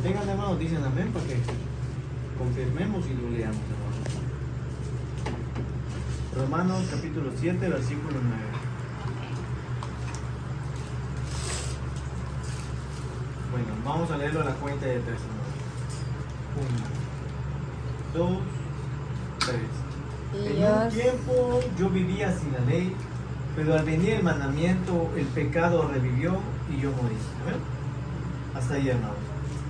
tengan, hermanos, dicen amén para que confirmemos y lo leamos, hermanos. Romanos capítulo 7, versículo 9. Bueno, vamos a leerlo a la cuenta de 3, hermanos. 1, 2, 3. En un tiempo yo vivía sin la ley, pero al venir el mandamiento, el pecado revivió y yo morí. ¿Ver? Hasta ahí, hermanos.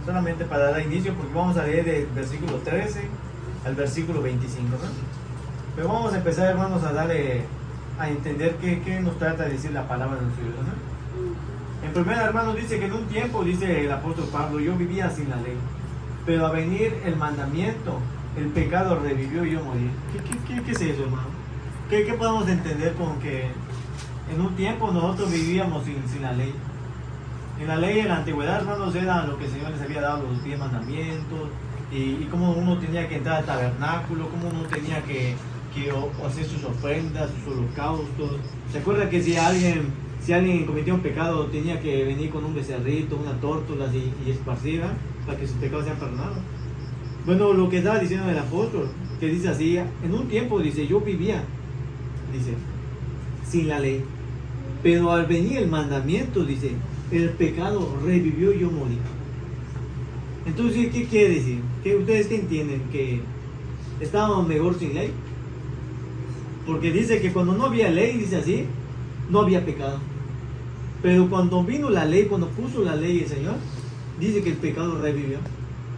Solamente para dar inicio, porque vamos a leer del versículo 13 al versículo 25. ¿No? Pero vamos a empezar, hermanos, a darle a entender qué nos trata de decir la palabra de nuestro Dios. ¿No? En primer, hermanos, dice que en un tiempo, dice el apóstol Pablo, yo vivía sin la ley, pero al venir el mandamiento, el pecado revivió y yo morí. ¿Qué es eso, hermano? ¿Qué podemos entender con que en un tiempo nosotros vivíamos sin la ley? En la ley, en la antigüedad, hermanos, era lo que el Señor les había dado, los 10 mandamientos, y cómo uno tenía que entrar al tabernáculo, cómo uno tenía que hacer sus ofrendas, sus holocaustos. ¿Se acuerda que si alguien cometía un pecado, tenía que venir con un becerrito, una tórtola y esparcirla para que sus pecados sean perdonados? Bueno, lo que estaba diciendo el apóstol, que dice así, en un tiempo, dice, yo vivía, dice, sin la ley, pero al venir el mandamiento, dice, el pecado revivió y yo morí. Entonces, ¿qué quiere decir? ¿Ustedes qué entienden? ¿Que estábamos mejor sin ley? Porque dice que cuando no había ley, dice así, no había pecado. Pero cuando vino la ley, cuando puso la ley el Señor, dice que el pecado revivió.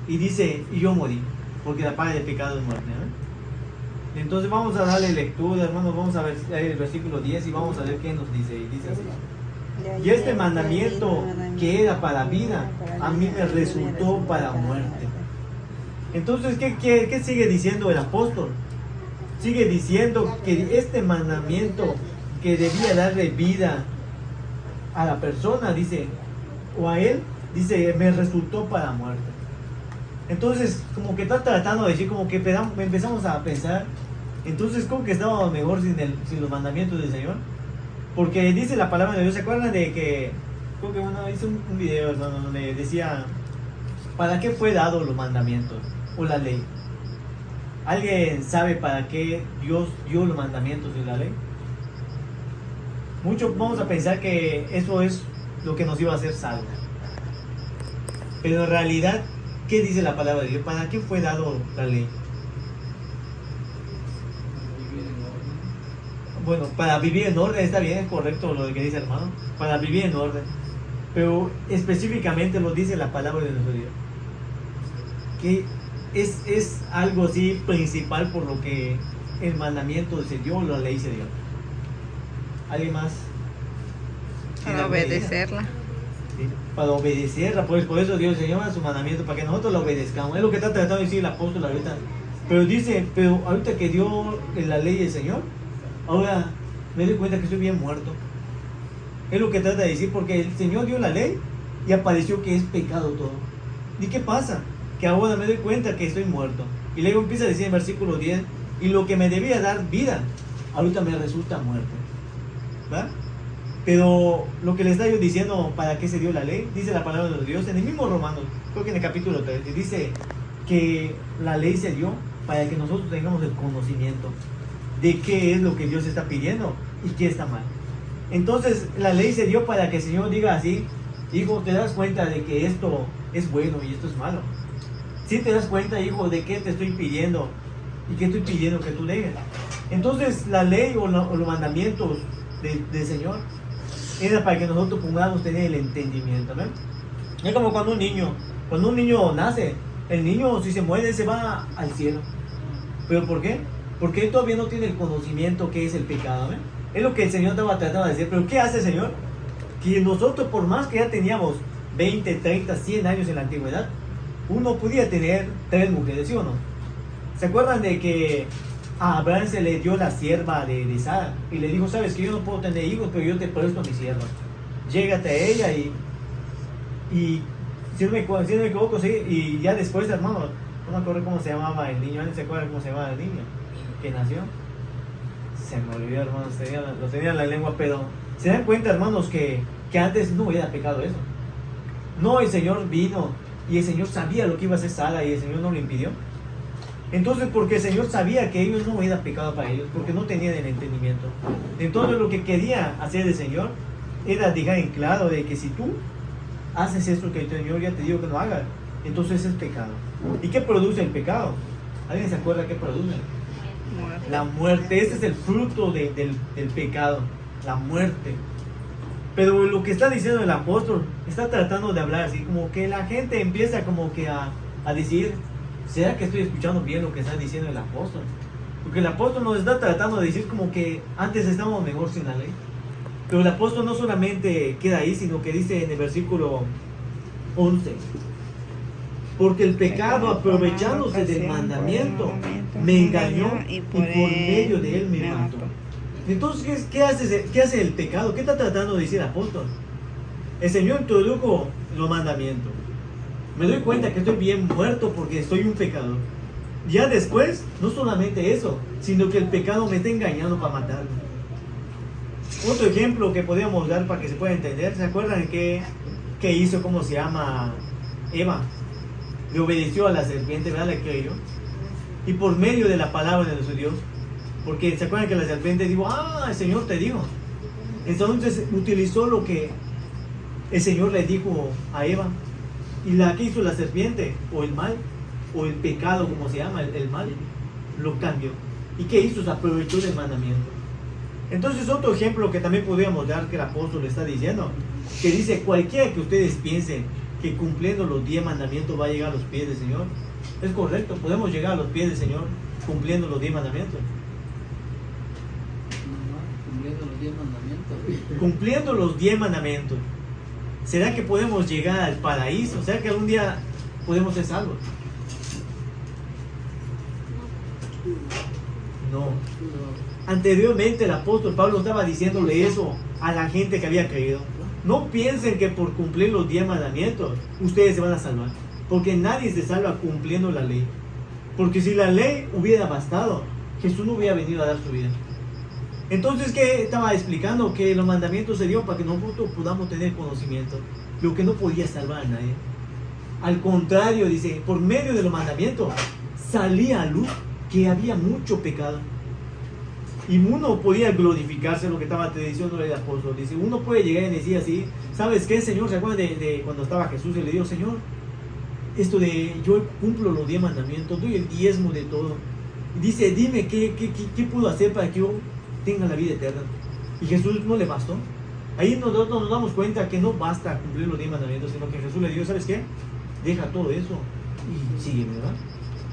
Y dice, y yo morí, porque la paga del pecado es muerte. ¿Eh? Entonces vamos a darle lectura, hermanos, vamos a ver el versículo 10 y vamos a ver qué nos dice. Y dice así. Y este mandamiento que era para vida, a mí me resultó para muerte. Entonces, ¿qué sigue diciendo el apóstol? Sigue diciendo que este mandamiento que debía darle vida a la persona, dice, o a él, dice, me resultó para muerte. Entonces, como que está tratando de decir, como que empezamos a pensar, entonces, ¿cómo que estábamos mejor sin los mandamientos del Señor? Porque dice la palabra de Dios, ¿se acuerdan de que, creo que bueno, hice un video donde decía, ¿para qué fue dado los mandamientos o la ley? ¿Alguien sabe para qué Dios dio los mandamientos y la ley? Muchos vamos a pensar que eso es lo que nos iba a hacer salvos. Pero en realidad, ¿qué dice la palabra de Dios? ¿Para qué fue dado la ley? Bueno, para vivir en orden, está bien, es correcto lo que dice el hermano, para vivir en orden. Pero específicamente lo dice la palabra de nuestro Dios. Que es algo así principal por lo que el mandamiento se dio, la ley se dio. ¿Alguien más? Para obedecerla. Sí, para obedecerla, pues por eso Dios se llama su mandamiento, para que nosotros lo obedezcamos. Es lo que está tratando de decir el apóstol ahorita. Pero dice, pero ahorita que dio la ley el Señor, ahora me doy cuenta que estoy bien muerto. Es lo que trata de decir, porque el Señor dio la ley y apareció que es pecado todo. ¿Y qué pasa? Que ahora me doy cuenta que estoy muerto. Y luego empieza a decir en versículo 10, y lo que me debía dar vida, ahorita me resulta muerte. ¿Va? Pero lo que le está yo diciendo, ¿para qué se dio la ley? Dice la palabra de Dios en el mismo Romanos, creo que en el capítulo 3, dice que la ley se dio para que nosotros tengamos el conocimiento de qué es lo que Dios está pidiendo y qué está mal. Entonces la ley se dio para que el Señor diga así, hijo, te das cuenta de que esto es bueno y esto es malo. Si te das cuenta, hijo, de qué te estoy pidiendo y qué estoy pidiendo que tú dejes. Entonces la ley o los mandamientos del Señor era para que nosotros podamos tener el entendimiento, ¿ven? Es como cuando un niño nace, el niño si se muere se va al cielo. ¿Pero por qué? Porque él todavía no tiene el conocimiento que es el pecado, ¿ven? Es lo que el Señor estaba tratando de decir. Pero ¿qué hace el Señor? Que nosotros, por más que ya teníamos 20, 30, 100 años en la antigüedad, uno podía tener 3 mujeres, ¿sí o no? ¿Se acuerdan de que a Abraham se le dio la sierva de Sara? Y le dijo, sabes que yo no puedo tener hijos, pero yo te presto a mi sierva. Llégate a ella y si no me equivoco, sí, y ya después, hermano, no me acuerdo cómo se llamaba el niño, ¿alguien se acuerda cómo se llamaba el niño que nació? Se me olvidó, hermanos, lo tenía en la lengua, pero se dan cuenta, hermanos, que antes no era pecado eso. No, el Señor vino y el Señor sabía lo que iba a hacer Sara y el Señor no lo impidió. Entonces, porque el Señor sabía que ellos no era pecado para ellos, porque no tenían el entendimiento. Entonces, lo que quería hacer el Señor era dejar en claro de que si tú haces esto que el Señor ya te dijo que no hagas, entonces es pecado. ¿Y qué produce el pecado? ¿Alguien se acuerda qué produce? Muerte. La muerte. Ese es el fruto del pecado, la muerte. Pero lo que está diciendo el apóstol, está tratando de hablar así, como que la gente empieza como que a decir, ¿será que estoy escuchando bien lo que está diciendo el apóstol? Porque el apóstol nos está tratando de decir como que antes estábamos mejor sin la ley. Pero el apóstol no solamente queda ahí, sino que dice en el versículo 11, porque el pecado, aprovechándose del mandamiento, me engañó y por medio de él me mató. Entonces, ¿qué hace el pecado? ¿Qué está tratando de decir el apóstol? El Señor introdujo los mandamientos. Me doy cuenta que estoy bien muerto porque soy un pecador. Ya después, no solamente eso, sino que el pecado me está engañando para matarme. Otro ejemplo que podríamos dar para que se pueda entender, ¿se acuerdan que hizo, cómo se llama, Eva? Le obedeció a la serpiente, ¿verdad? Le creyó. Y por medio de la palabra de nuestro Dios, porque se acuerdan que la serpiente dijo, el Señor te dijo. Entonces utilizó lo que el Señor le dijo a Eva. Y la que hizo la serpiente, o el mal, o el pecado, como se llama, el mal, lo cambió. ¿Y qué hizo? Se aprovechó del mandamiento. Entonces otro ejemplo que también podríamos dar, que el apóstol le está diciendo, que dice, cualquiera que ustedes piensen que cumpliendo los 10 mandamientos va a llegar a los pies del Señor, es correcto, podemos llegar a los pies del Señor cumpliendo los 10 mandamientos. Cumpliendo los 10 mandamientos. Cumpliendo los 10 mandamientos. ¿Será que podemos llegar al paraíso? ¿Será que algún día podemos ser salvos? No. Anteriormente el apóstol Pablo estaba diciéndole eso a la gente que había creído. No piensen que por cumplir los 10 mandamientos ustedes se van a salvar. Porque nadie se salva cumpliendo la ley. Porque si la ley hubiera bastado, Jesús no hubiera venido a dar su vida. Entonces, ¿qué estaba explicando? Que los mandamientos se dio para que nosotros podamos tener conocimiento. Lo que no podía salvar a nadie. Al contrario, dice, por medio de los mandamientos salía a luz que había mucho pecado. Y uno podía glorificarse, lo que estaba diciendo el apóstol. Dice, uno puede llegar y decir así, ¿sabes qué, Señor? ¿Se acuerdan de cuando estaba Jesús y le dijo, Señor, esto de yo cumplo los 10 mandamientos, doy el diezmo de todo? Y dice, dime, ¿qué puedo hacer para que yo tenga la vida eterna? Y Jesús no le bastó. Ahí nosotros nos damos cuenta que no basta cumplir los 10 mandamientos, sino que Jesús le dijo, ¿sabes qué? Deja todo eso y sígueme, ¿verdad?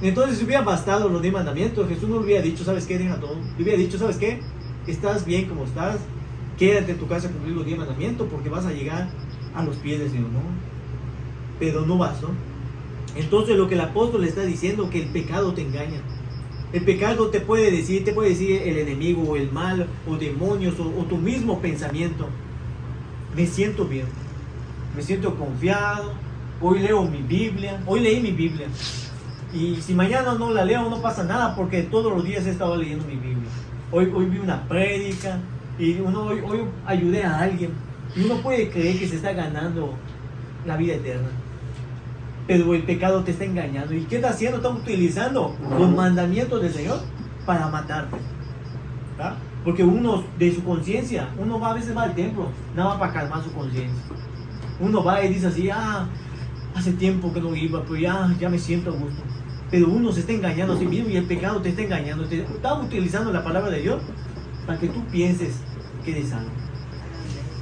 Entonces, si hubiera bastado los 10 mandamientos, Jesús no le hubiera dicho, ¿sabes qué? Deja todo. Le hubiera dicho, ¿sabes qué? Estás bien como estás, quédate en tu casa a cumplir los 10 mandamientos porque vas a llegar a los pies del Señor, ¿no? Pero no bastó. Entonces, lo que el apóstol le está diciendo, que el pecado te engaña. El pecado te puede decir el enemigo, o el mal, o demonios, o tu mismo pensamiento. Me siento bien, me siento confiado, hoy leo mi Biblia, hoy leí mi Biblia. Y si mañana no la leo, no pasa nada, porque todos los días he estado leyendo mi Biblia. Hoy vi una prédica, y hoy ayudé a alguien. Y uno puede creer que se está ganando la vida eterna. Pero el pecado te está engañando. ¿Y qué está haciendo? Está utilizando los mandamientos del Señor para matarte. ¿Verdad? Porque uno, de su conciencia, uno a veces va al templo, nada más para calmar su conciencia. Uno va y dice así, hace tiempo que no iba, pero ya me siento a gusto. Pero uno se está engañando a sí mismo y el pecado te está engañando. Está utilizando la palabra de Dios para que tú pienses que eres salvo.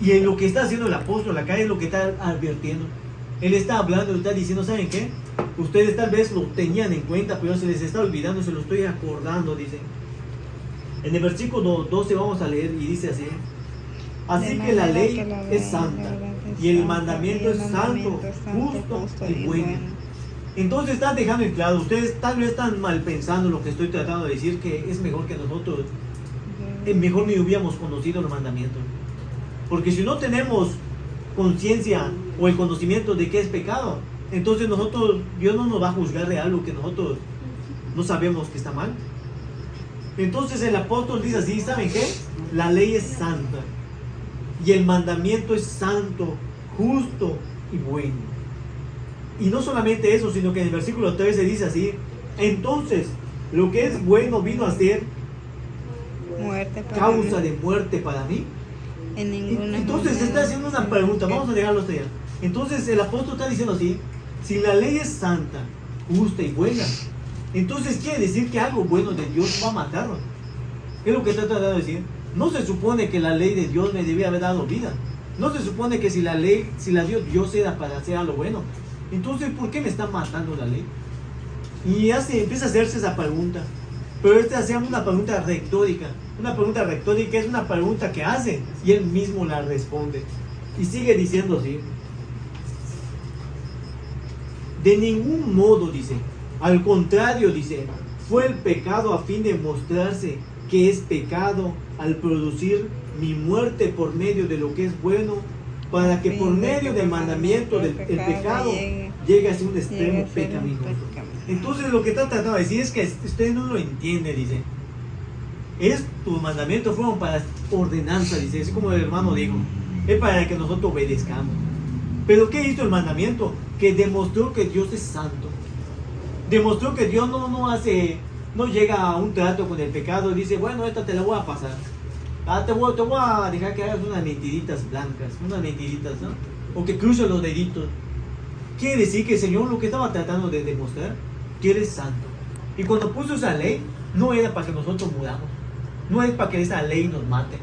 Y en lo que está haciendo el apóstol acá es lo que está advirtiendo. Él está hablando, está diciendo, ¿saben qué? Ustedes tal vez lo tenían en cuenta, pero se les está olvidando, se lo estoy acordando, dice. En el versículo 12 vamos a leer y dice así. Así que la ley es santa y el mandamiento es santo, justo y bueno. Entonces están dejando en claro, ustedes tal vez están mal pensando lo que estoy tratando de decir, que es mejor que nosotros, mejor ni hubiéramos conocido los mandamientos. Porque si no tenemos conciencia o el conocimiento de qué es pecado, entonces Dios no nos va a juzgar de algo que nosotros no sabemos que está mal. Entonces el apóstol dice así, ¿saben qué? La ley es santa y el mandamiento es santo, justo y bueno. Y no solamente eso, sino que en el versículo 13 dice así: entonces, lo que es bueno vino a ser Muerte para causa mí. de muerte para mí. En ninguna Entonces se está haciendo una pregunta, vamos a dejarlo hasta allá. Entonces el apóstol está diciendo así: si la ley es santa, justa y buena, entonces quiere decir que algo bueno de Dios va a matarlo. ¿Qué es lo que está tratando de decir? No se supone que la ley de Dios me debía haber dado vida. No se supone que si la ley, si la dio Dios era para hacer algo bueno. Entonces, ¿por qué me está matando la ley? Y empieza a hacerse esa pregunta. Pero esta se llama una pregunta retórica. Una pregunta retórica es una pregunta que hace y él mismo la responde. Y sigue diciendo así: de ningún modo, dice. Al contrario, dice, fue el pecado a fin de mostrarse que es pecado al producir mi muerte por medio de lo que es bueno, para que por medio del mandamiento del el pecado llegue a ser un extremo pecaminoso. Entonces lo que está tratando de decir es que usted no lo entiende, dice. Tus mandamientos fueron para ordenanza, dice, así como el hermano dijo, es para que nosotros obedezcamos. Pero ¿qué hizo el mandamiento? Que demostró que Dios es santo. Demostró que Dios no llega a un trato con el pecado y dice, bueno, esta te la voy a pasar. Te voy a dejar que hagas unas mentiritas blancas, unas mentiritas, ¿no? O que cruces los deditos. Quiere decir que el Señor lo que estaba tratando de demostrar, que Él es santo. Y cuando puso esa ley, no era para que nosotros muramos. No es para que esa ley nos mate,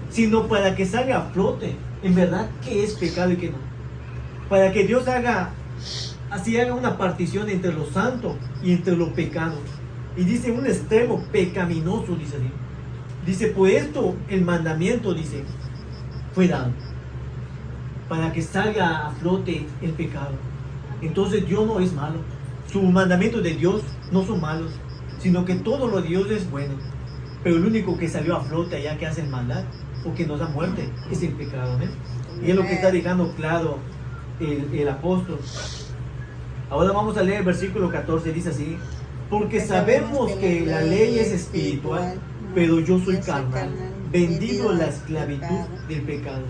sino para que salga a flote, en verdad, qué es pecado y qué no. Para que Dios haga una partición entre lo santo y entre lo pecado. Y dice un extremo pecaminoso, dice así. Dice, por esto el mandamiento, dice, fue dado para que salga a flote el pecado. Entonces Dios no es malo. Sus mandamientos de Dios no son malos, sino que todo lo de Dios es bueno. Pero el único que salió a flote allá que hace maldad o que nos da muerte es el pecado, ¿eh? Y es lo que está dejando claro el apóstol. Ahora vamos a leer el versículo 14, dice así: porque sabemos que la ley es espiritual, pero yo soy carnal, vendido a la esclavitud del pecado.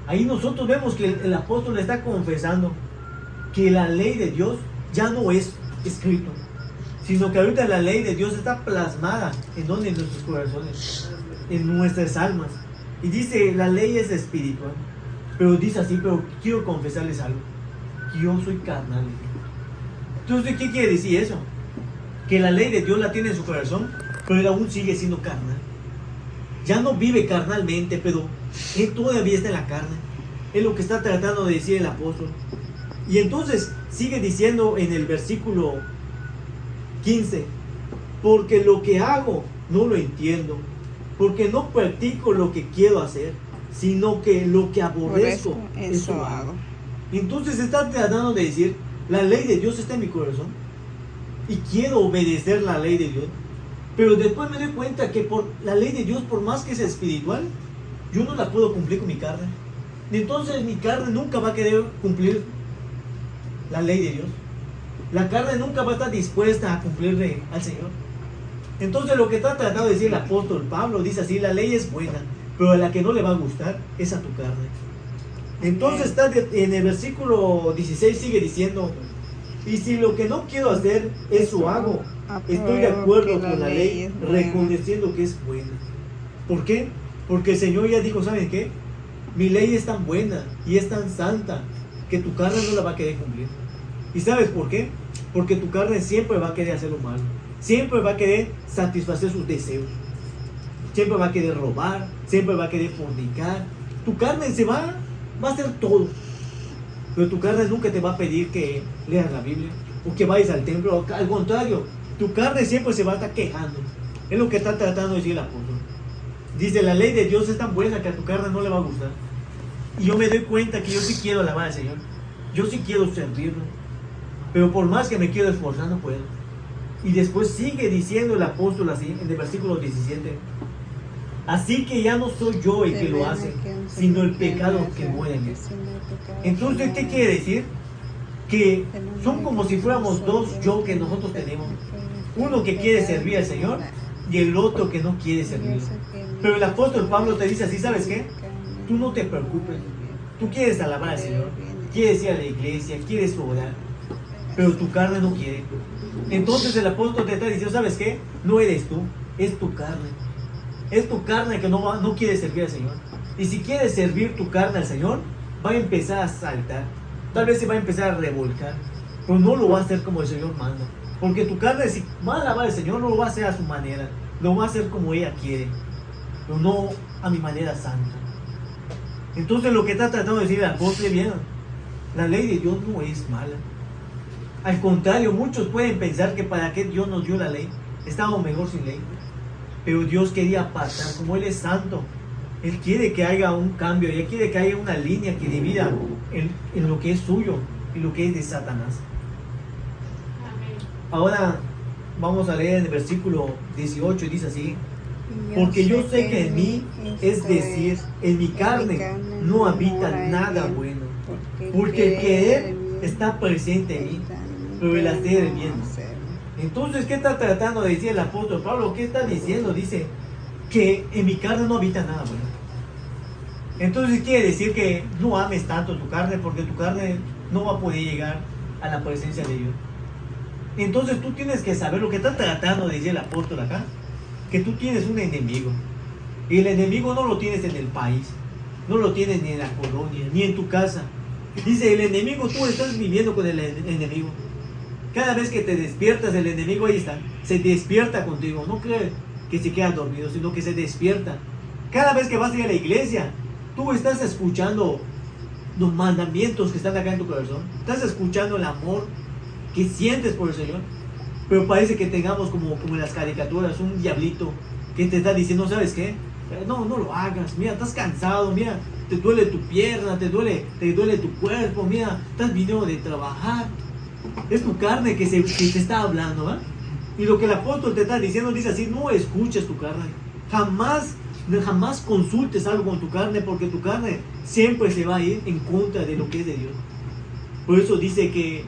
Ahí nosotros vemos que el apóstol le está confesando que la ley de Dios ya no es escrito, sino que ahorita la ley de Dios está plasmada en nuestros corazones, en nuestras almas. Y dice, la ley es espiritual, pero dice así, pero quiero confesarles algo, que yo soy carnal. Entonces, ¿qué quiere decir eso? Que la ley de Dios la tiene en su corazón, pero él aún sigue siendo carnal. Ya no vive carnalmente, pero él todavía está en la carne. Es lo que está tratando de decir el apóstol. Y entonces sigue diciendo en el versículo 15: porque lo que hago no lo entiendo, porque no practico lo que quiero hacer, sino que lo que aborrezco, eso hago. Entonces está tratando de decir, la ley de Dios está en mi corazón y quiero obedecer la ley de Dios, pero después me doy cuenta que por la ley de Dios, por más que sea espiritual, yo no la puedo cumplir con mi carne. Entonces mi carne nunca va a querer cumplir la ley de Dios. La carne nunca va a estar dispuesta a cumplirle al Señor. Entonces lo que está tratando de decir el apóstol Pablo, dice así, la ley es buena, pero a la que no le va a gustar es a tu carne. Entonces está en el versículo 16 sigue diciendo, y si lo que no quiero hacer, eso hago, estoy de acuerdo con la ley, reconociendo que es buena. ¿Por qué? Porque el Señor ya dijo, ¿saben qué? Mi ley es tan buena y es tan santa que tu carne no la va a querer cumplir. ¿Y sabes por qué? Porque tu carne siempre va a querer hacer lo malo. Siempre va a querer satisfacer sus deseos. Siempre va a querer robar. Siempre va a querer fornicar. Tu carne va a hacer todo. Pero tu carne nunca te va a pedir que leas la Biblia o que vayas al templo. Al contrario, tu carne siempre se va a estar quejando. Es lo que está tratando de decir el apóstol. Dice, la ley de Dios es tan buena que a tu carne no le va a gustar. Y yo me doy cuenta que yo sí quiero alabar al Señor. Yo sí quiero servirlo. Pero por más que me quiero esforzar, no puedo. Y después sigue diciendo el apóstol así, en el versículo 17. Así que ya no soy yo el que lo hace, sino el pecado que muere en mí. Entonces, ¿qué quiere decir? Que son como si fuéramos dos yo que nosotros tenemos. Uno que quiere servir al Señor y el otro que no quiere servir. Pero el apóstol Pablo te dice así, ¿sabes qué? Tú no te preocupes. Tú quieres alabar al Señor. quieres ir a la iglesia, quieres orar, pero tu carne no quiere. Entonces el apóstol te está diciendo, ¿sabes qué? No eres tú, es tu carne. Es tu carne que no quiere servir al Señor. Y si quieres servir tu carne al Señor, va a empezar a saltar. Tal vez se va a empezar a revolcar, pero no lo va a hacer como el Señor manda. Porque tu carne, si va a alabar al Señor, no lo va a hacer a su manera. Lo va a hacer como ella quiere, pero no a mi manera santa. Entonces lo que está tratando de decir el apóstol, bien, la ley de Dios no es mala. Al contrario, muchos pueden pensar que para qué Dios nos dio la ley, estábamos mejor sin ley. Pero Dios quería apartar, como Él es santo, Él quiere que haya un cambio, Él quiere que haya una línea que divida en lo que es suyo y lo que es de Satanás. Ahora vamos a leer en el versículo 18 y dice así: porque yo sé que en mí, es decir, en mi carne, no habita nada bueno, porque el querer está presente en mí, pero el hacer el bien. Entonces, ¿qué está tratando de decir el apóstol Pablo? ¿Qué está diciendo? Dice que en mi carne no habita nada bueno. Entonces quiere decir que no ames tanto tu carne, porque tu carne no va a poder llegar a la presencia de Dios. Entonces tú tienes que saber lo que está tratando de decir el apóstol acá, que tú tienes un enemigo. Y el enemigo no lo tienes en el país, no lo tienes ni en la colonia, ni en tu casa. Dice, el enemigo, tú estás viviendo con el enemigo. Cada vez que te despiertas, el enemigo ahí está, se despierta contigo. No cree que se queda dormido, sino que se despierta. Cada vez que vas a ir a la iglesia, tú estás escuchando los mandamientos que están acá en tu corazón. Estás escuchando el amor que sientes por el Señor. Pero parece que tengamos como en las caricaturas un diablito que te está diciendo, ¿sabes qué? No lo hagas. Mira, estás cansado. Mira, te duele tu pierna, te duele tu cuerpo. Mira, estás viniendo de trabajar. Es tu carne que te está hablando, ¿verdad? Y lo que el apóstol te está diciendo, dice así: no escuches tu carne. Jamás consultes algo con tu carne, porque tu carne siempre se va a ir en contra de lo que es de Dios. Por eso dice que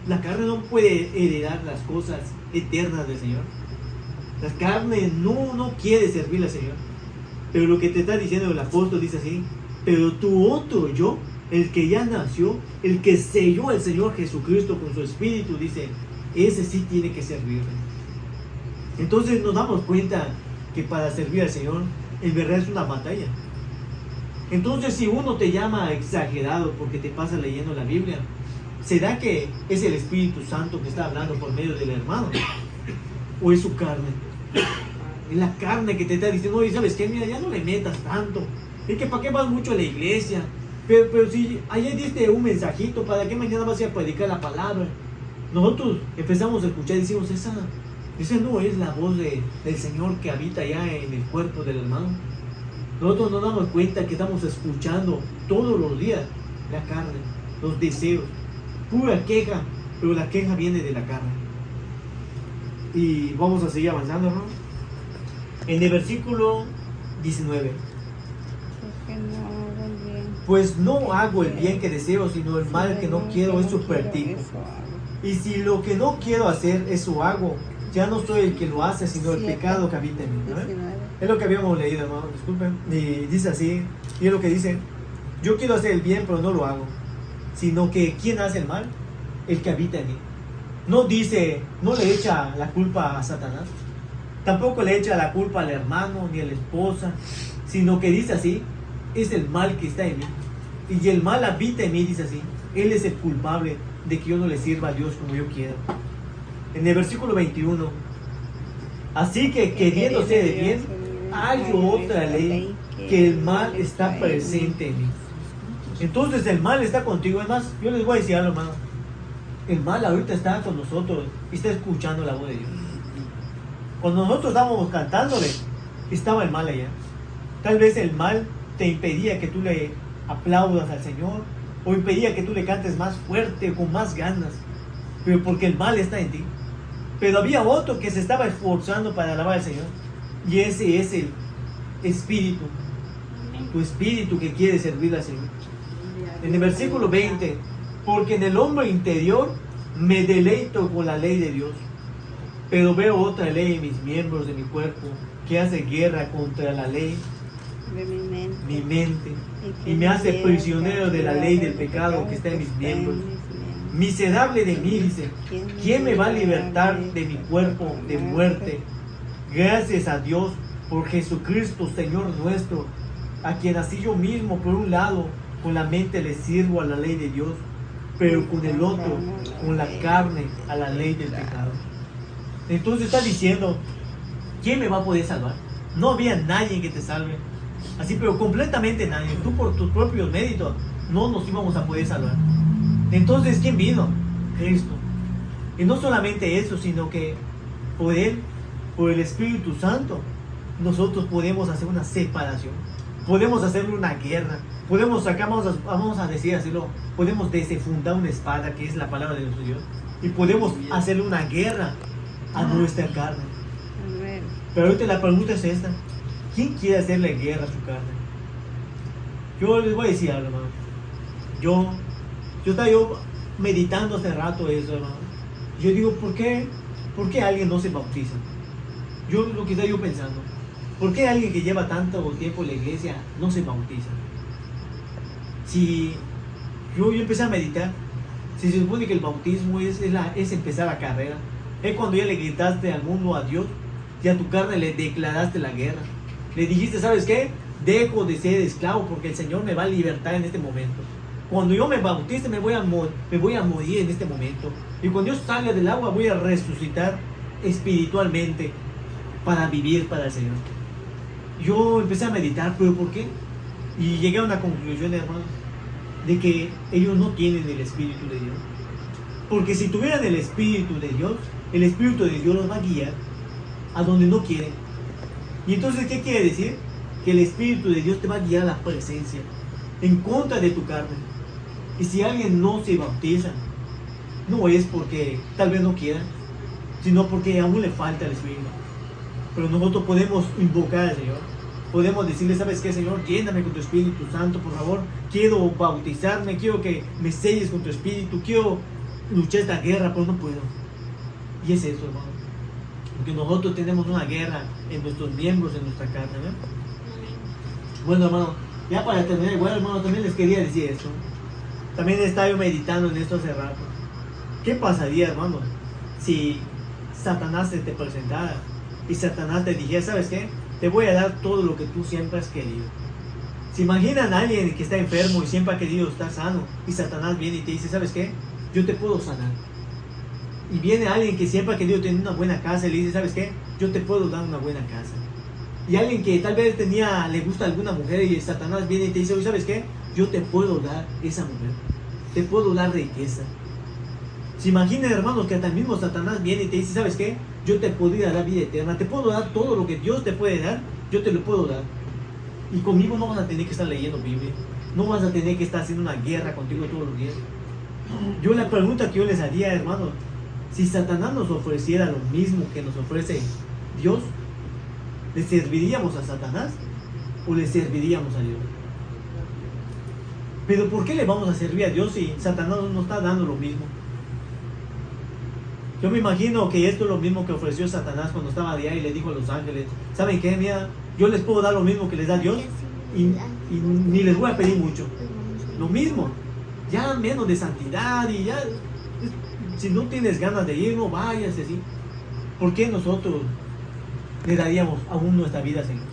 la carne no puede heredar las cosas eternas del Señor. La carne no quiere servir al Señor. Pero lo que te está diciendo el apóstol dice así: pero tu otro yo, el que ya nació, el que selló al Señor Jesucristo con su espíritu, dice, ese sí tiene que servirle. Entonces nos damos cuenta que para servir al Señor, en verdad es una batalla. Entonces, si uno te llama exagerado porque te pasa leyendo la Biblia, ¿será que es el Espíritu Santo que está hablando por medio del hermano? ¿O es su carne? Es la carne que te está diciendo, oye, ¿sabes qué? Mira, ya no le metas tanto. Es que ¿para qué vas mucho a la iglesia? Pero si ayer diste un mensajito, ¿para qué mañana vas a ir a predicar la palabra? Nosotros empezamos a escuchar y decimos, esa no es la voz del Señor que habita ya en el cuerpo del hermano. Nosotros nos damos cuenta que estamos escuchando todos los días la carne, los deseos, pura queja, pero la queja viene de la carne. Y vamos a seguir avanzando, ¿no? En el versículo 19. Pues no hago el bien que deseo, sino el mal que no quiero, eso practico. Y si lo que no quiero hacer, eso hago, ya no soy el que lo hace, sino el pecado que habita en mí, ¿no? Es lo que habíamos leído, hermano, disculpen. Y dice así, y es lo que dice: yo quiero hacer el bien, pero no lo hago, sino que ¿quién hace el mal? El que habita en mí. No dice, no le echa la culpa a Satanás, tampoco le echa la culpa al hermano ni a la esposa, sino que dice así: es el mal que está en mí, y el mal habita en mí, dice así. Él es el culpable de que yo no le sirva a Dios como yo quiero. En el versículo 21, así que queriendo ser de bien, hay otra ley, que el mal está presente en mí. Entonces el mal está contigo. Es más, yo les voy a decir algo, hermano. El mal ahorita está con nosotros y está escuchando la voz de Dios. Cuando nosotros estábamos cantándole, estaba el mal allá. Tal vez el mal te impedía que tú le aplaudas al Señor, o impedía que tú le cantes más fuerte, con más ganas, pero porque el mal está en ti. Pero había otro que se estaba esforzando para alabar al Señor, y ese es el espíritu, tu espíritu que quiere servir al Señor. En el versículo 20, porque en el hombre interior me deleito con la ley de Dios, pero veo otra ley en mis miembros de mi cuerpo, que hace guerra contra la ley de mi mente y me hace prisionero de la ley del pecado que está en mis miembros. Miserable de mí, dice, ¿quién me va a libertar de mi cuerpo de muerte? Gracias a Dios por Jesucristo, Señor nuestro, a quien así yo mismo, por un lado, con la mente le sirvo a la ley de Dios, pero con el otro, con la carne, a la ley del pecado. Entonces está diciendo, ¿quién me va a poder salvar? No había nadie que te salve. Así, pero completamente nadie. Tú por tus propios méritos no nos íbamos a poder salvar. Entonces, ¿quién vino? Cristo. Y no solamente eso, sino que por Él, por el Espíritu Santo, nosotros podemos hacer una separación. Podemos hacerle una guerra. Podemos sacar, vamos a decir así, podemos desenfundar una espada, que es la palabra de nuestro Dios. Y podemos hacerle una guerra a nuestra carne. Pero ahorita la pregunta es esta: ¿quién quiere hacerle guerra a su carne? Yo les voy a decir algo, hermano. Yo estaba meditando hace rato eso, hermano. Yo digo, ¿por qué alguien no se bautiza? Yo lo que estaba yo pensando, ¿por qué alguien que lleva tanto tiempo en la iglesia no se bautiza? Si yo empecé a meditar, si se supone que el bautismo es empezar la carrera, es cuando ya le gritaste al mundo adiós, y a tu carne le declaraste la guerra. Le dijiste, ¿sabes qué? Dejo de ser esclavo porque el Señor me va a libertar en este momento. Cuando yo me bautice me voy a morir en este momento. Y cuando yo salga del agua voy a resucitar espiritualmente para vivir para el Señor. Yo empecé a meditar, ¿pero por qué? Y llegué a una conclusión, hermano, de que ellos no tienen el Espíritu de Dios. Porque si tuvieran el Espíritu de Dios, el Espíritu de Dios los va a guiar a donde no quieren. Y entonces, ¿qué quiere decir? Que el Espíritu de Dios te va a guiar a la presencia, en contra de tu carne. Y si alguien no se bautiza, no es porque tal vez no quiera, sino porque aún le falta el Espíritu. Pero nosotros podemos invocar al Señor. Podemos decirle, ¿sabes qué, Señor? Lléname con tu Espíritu Santo, por favor. Quiero bautizarme, quiero que me selles con tu Espíritu, quiero luchar esta guerra, pero no puedo. Y es eso, hermano. Porque nosotros tenemos una guerra en nuestros miembros, en nuestra carne, ¿no? Bueno, hermano, ya para terminar, igual, hermano, también les quería decir esto. También estaba yo meditando en esto hace rato. ¿Qué pasaría, hermano, si Satanás se te presentara y Satanás te dijera, ¿sabes qué? Te voy a dar todo lo que tú siempre has querido. ¿Se imaginan a alguien que está enfermo y siempre ha querido estar sano y Satanás viene y te dice, ¿sabes qué? Yo te puedo sanar. Y viene alguien que siempre ha querido tener una buena casa y le dice, ¿sabes qué? Yo te puedo dar una buena casa. Y alguien que tal vez le gusta a alguna mujer y Satanás viene y te dice, ¿sabes qué? Yo te puedo dar esa mujer. Te puedo dar riqueza. ¿Se imaginan, hermanos, que hasta el mismo Satanás viene y te dice, ¿sabes qué? Yo te podría dar vida eterna. Te puedo dar todo lo que Dios te puede dar. Yo te lo puedo dar. Y conmigo no vas a tener que estar leyendo Biblia. No vas a tener que estar haciendo una guerra contigo todos los días. Yo la pregunta que yo les haría, hermanos, si Satanás nos ofreciera lo mismo que nos ofrece Dios, ¿le serviríamos a Satanás o le serviríamos a Dios? Pero ¿por qué le vamos a servir a Dios si Satanás nos está dando lo mismo? Yo me imagino que esto es lo mismo que ofreció Satanás cuando estaba allá y le dijo a los ángeles, ¿saben qué? Mira, yo les puedo dar lo mismo que les da Dios y ni les voy a pedir mucho. Lo mismo, ya menos de santidad y ya, si no tienes ganas de ir, no vayas así. ¿Por qué nosotros le daríamos aún nuestra vida al Señor?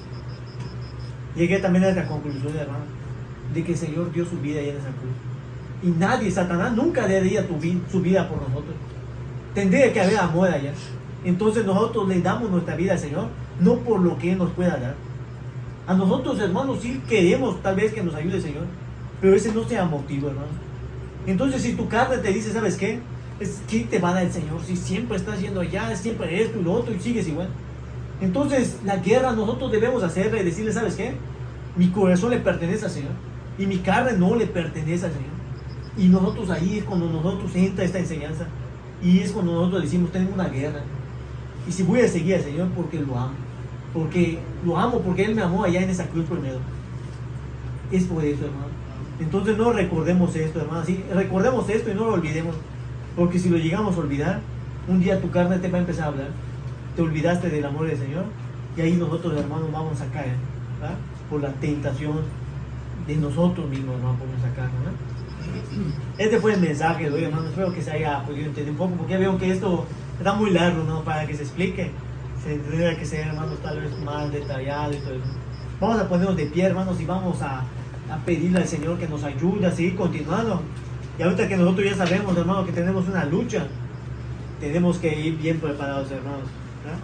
Llegué también a esta conclusión, hermano, de que el Señor dio su vida allá en esa cruz. Y nadie, Satanás nunca daría su vida por nosotros. Tendría que haber amor allá. Entonces nosotros le damos nuestra vida al Señor, no por lo que Él nos pueda dar. A nosotros, hermanos, sí queremos tal vez que nos ayude el Señor, pero ese no sea motivo, hermano. Entonces si tu carne te dice, ¿sabes qué? ¿Qué te va a dar el Señor? Si siempre estás yendo allá, siempre esto y lo otro y sigues igual. Entonces la guerra nosotros debemos hacerla y decirle, ¿sabes qué? Mi corazón le pertenece al Señor y mi carne no le pertenece al Señor. Y nosotros ahí es cuando nosotros entra esta enseñanza y es cuando nosotros decimos, tengo una guerra. Y si voy a seguir al Señor porque lo amo, porque Él me amó allá en esa cruz primero. Es por eso, hermano. Entonces no recordemos esto, hermano. Sí, recordemos esto y no lo olvidemos. Porque si lo llegamos a olvidar, un día tu carne te va a empezar a hablar. Te olvidaste del amor del Señor y ahí nosotros, hermanos, vamos a caer, ¿verdad? por la tentación de nosotros mismos, hermano, por nuestra carne, ¿no? Este fue el mensaje de hoy, hermano. Espero que se haya podido entender un poco, porque ya veo que esto está muy largo, ¿no? Para que se explique. Se tendría que ser, hermanos, tal vez más detallado y todo eso. Vamos a ponernos de pie, hermanos, y vamos a pedirle al Señor que nos ayude a seguir continuando. Y ahorita que nosotros ya sabemos, hermanos, que tenemos una lucha, tenemos que ir bien preparados, hermanos, ¿verdad?